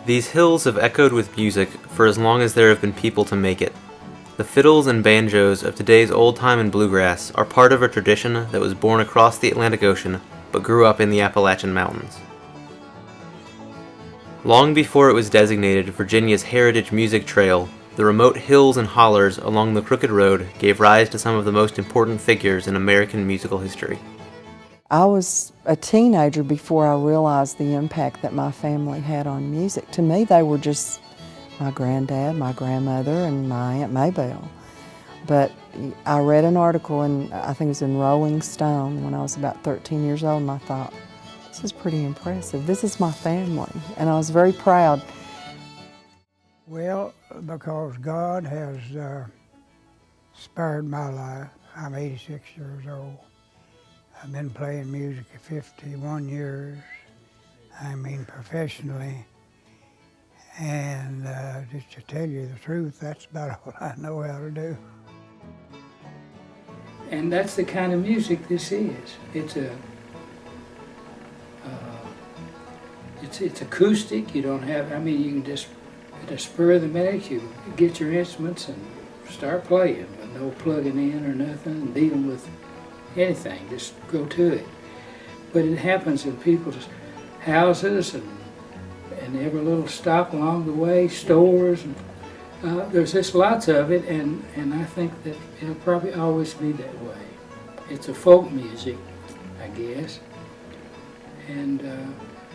These hills have echoed with music for as long as there have been people to make it. The fiddles and banjos of today's old-time and bluegrass are part of a tradition that was born across the Atlantic Ocean but grew up in the Appalachian Mountains. Long before it was designated Virginia's Heritage Music Trail, the remote hills and hollers along the Crooked Road gave rise to some of the most important figures in American musical history. I was a teenager before I realized the impact that my family had on music. To me, they were just my granddad, my grandmother, and my Aunt Maybelle. But I read an article, and I think it was in Rolling Stone when I was about 13 years old, and I thought, this is pretty impressive. This is my family, and I was very proud. Well, because God has spared my life. I'm 86 years old. I've been playing music for 51 years, I mean professionally, and just to tell you the truth, that's about all I know how to do. And that's the kind of music this is. It's acoustic. You don't have, I mean, you can just, at the spur of the minute, you get your instruments and start playing with no plugging in or nothing and dealing with anything, just go to it. But it happens in people's houses and every little stop along the way, stores, and there's just lots of it, and I think that it'll probably always be that way. It's a folk music, I guess, and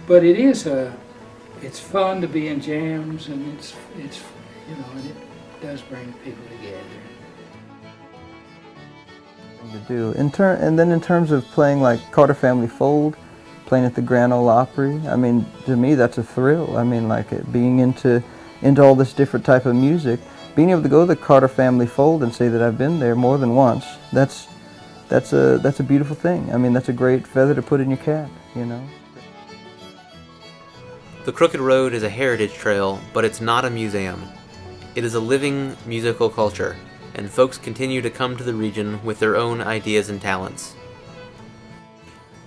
but it is it's fun to be in jams, and it's you know, and it does bring people together. To do. And then in terms of playing like Carter Family Fold, playing at the Grand Ole Opry, I mean, to me that's a thrill. I mean, like being into all this different type of music, being able to go to the Carter Family Fold and say that I've been there more than once, that's a beautiful thing. I mean, that's a great feather to put in your cap, you know. The Crooked Road is a heritage trail, but it's not a museum. It is a living musical culture, and folks continue to come to the region with their own ideas and talents.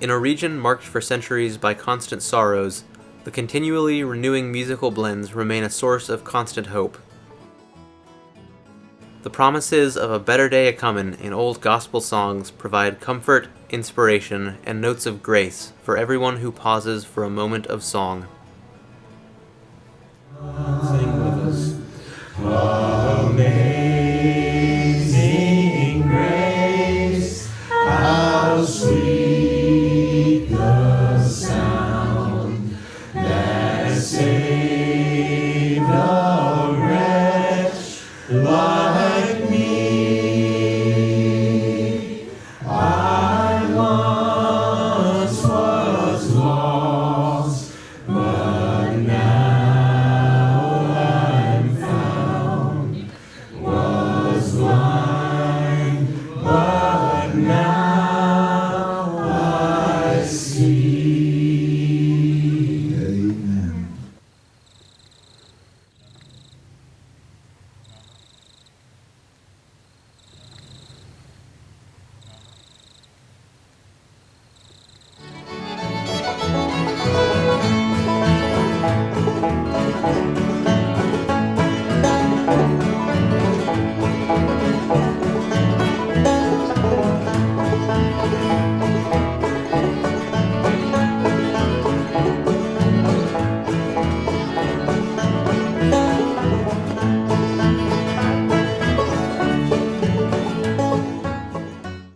In a region marked for centuries by constant sorrows, the continually renewing musical blends remain a source of constant hope. The promises of a better day a-comin' in old gospel songs provide comfort, inspiration, and notes of grace for everyone who pauses for a moment of song. Sing with us. Amazing grace, how sweet the sound that saved a wretch like me. I once was lost, but now I'm found. Was blind, but now I see. Amen.